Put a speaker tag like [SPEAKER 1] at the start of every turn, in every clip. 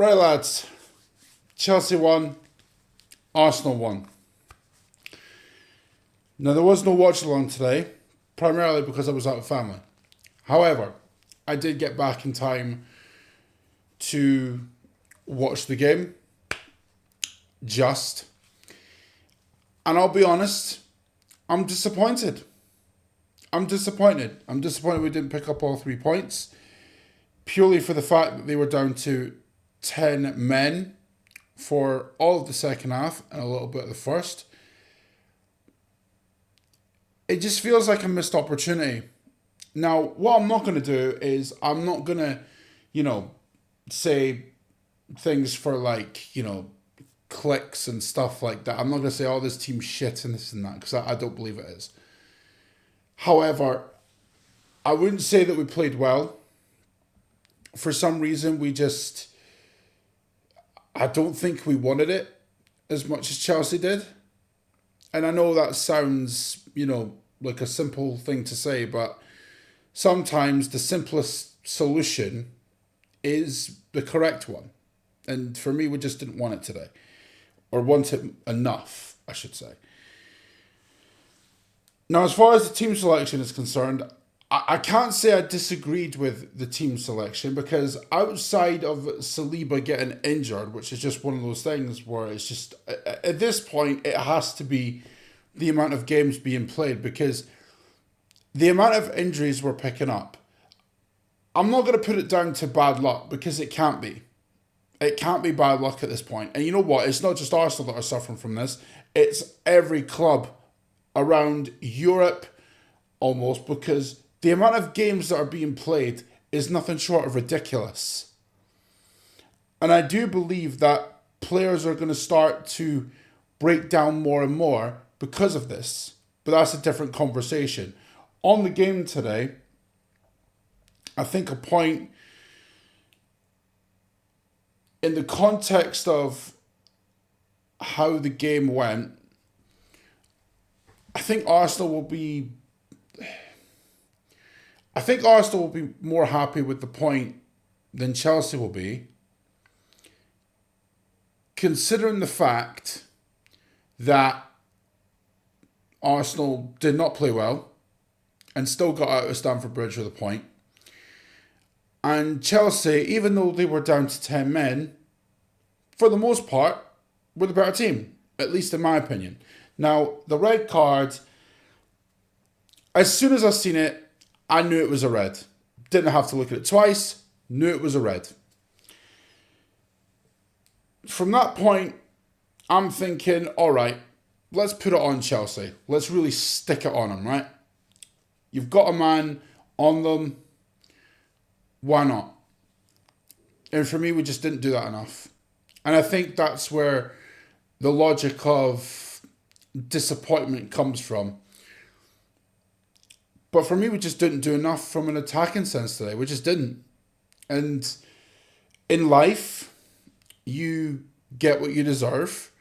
[SPEAKER 1] Right, lads. Chelsea won. Arsenal won. Now, there was no watch along today, primarily because I was out with family. However, I did get back in time to watch the game. Just. And I'll be honest, I'm disappointed. I'm disappointed. I'm disappointed we didn't pick up all 3 points. Purely for the fact that they were down to 10 men for all of the second half and a little bit of the first. It just feels like a missed opportunity. Now, what I'm not going to do is I'm not going to, say things for clicks and stuff like that. I'm not going to say, oh, this team's shit and this and that, because I don't believe it is. However, I wouldn't say that we played well. For some reason, I don't think we wanted it as much as Chelsea did. And I know that sounds, like a simple thing to say, but sometimes the simplest solution is the correct one. And for me, we just didn't want it today. Or want it enough, I should say. Now, as far as the team selection is concerned, I can't say I disagreed with the team selection, because outside of Saliba getting injured, which is just one of those things where it's just, at this point, it has to be the amount of games being played, because the amount of injuries we're picking up, I'm not going to put it down to bad luck, because it can't be. It can't be bad luck at this point. And you know what? It's not just Arsenal that are suffering from this. It's every club around Europe almost, because the amount of games that are being played is nothing short of ridiculous. And I do believe that players are going to start to break down more and more because of this. But that's a different conversation. On the game today, I think a point in the context of how the game went, I think Arsenal will be more happy with the point than Chelsea will be, considering the fact that Arsenal did not play well and still got out of Stamford Bridge with a point. And Chelsea, even though they were down to 10 men, for the most part, were the better team, at least in my opinion. Now, the red card, as soon as I seen it, I knew it was a red. Didn't have to look at it twice, knew it was a red. From that point, I'm thinking, all right, let's put it on Chelsea. Let's really stick it on them, right? You've got a man on them. Why not? And for me, we just didn't do that enough. And I think that's where the logic of disappointment comes from. But for me, we just didn't do enough from an attacking sense today. We just didn't. And in life, you get what you deserve.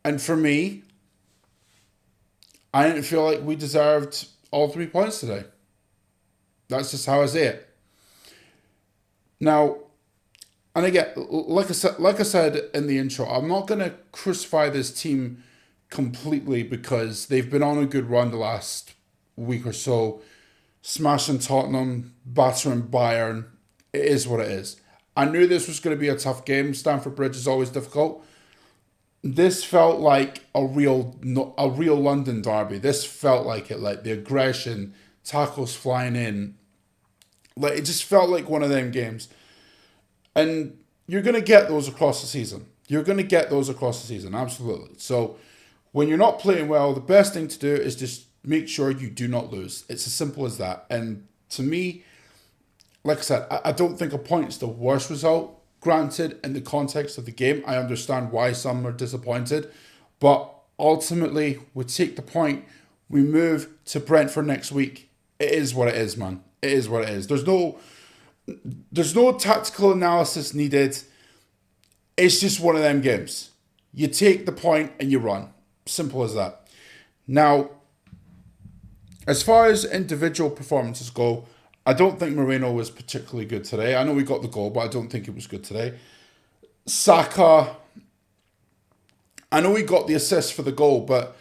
[SPEAKER 1] And for me, I didn't feel like we deserved all 3 points today. That's just how I see it. Now, and again, like I said in the intro, I'm not going to crucify this team completely, because they've been on a good run the last week or so, smashing Tottenham, battering Bayern. It is what it is. I knew this was going to be a tough game. Stamford Bridge is always difficult. This felt like a real London derby. This felt like it, like the aggression, tackles flying in. Like, it just felt like one of them games. And you're going to get those across the season. Absolutely. So when you're not playing well, the best thing to do is just make sure you do not lose. It's as simple as that. And to me, like I said, I don't think a point is the worst result. Granted, in the context of the game, I understand why some are disappointed. But ultimately, we take the point. We move to Brentford next week. It is what it is, man. It is what it is. There's no tactical analysis needed. It's just one of them games. You take the point and you run. Simple as that. Now, as far as individual performances go, I don't think Moreno was particularly good today. I know we got the goal, but I don't think it was good today. Saka, I know he got the assist for the goal, but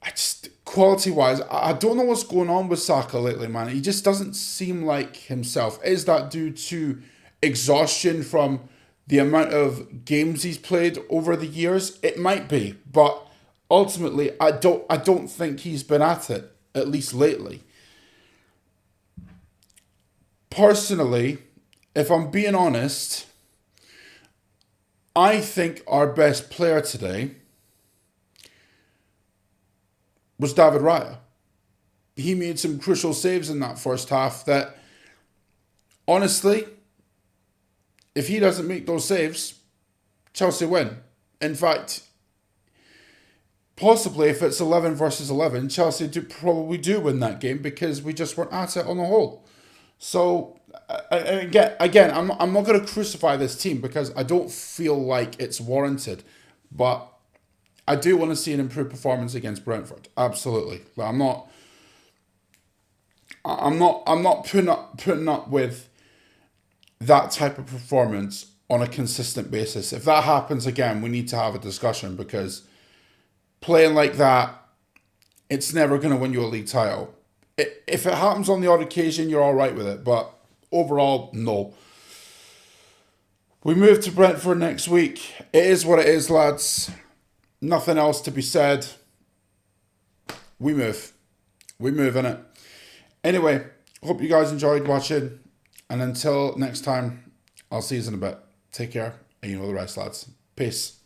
[SPEAKER 1] I just quality wise, I don't know what's going on with Saka lately, man. He just doesn't seem like himself. Is that due to exhaustion from the amount of games he's played over the years? It might be, but ultimately, I don't think he's been at least lately. Personally, if I'm being honest, I think our best player today was David Raya. He made some crucial saves in that first half that, honestly, if he doesn't make those saves, Chelsea win. In fact, possibly if it's 11 versus 11, Chelsea probably do win that game because we just weren't at it on the whole. So, again, I'm not going to crucify this team because I don't feel like it's warranted. But I do want to see an improved performance against Brentford. Absolutely. But I'm not putting up with that type of performance on a consistent basis. If that happens again, we need to have a discussion because playing like that, it's never going to win you a league title. If it happens on the odd occasion, you're all right with it. But overall, no. We move to Brentford next week. It is what it is, lads. Nothing else to be said. We move. We move, innit? Anyway, hope you guys enjoyed watching. And until next time, I'll see you in a bit. Take care. And you know the rest, lads. Peace.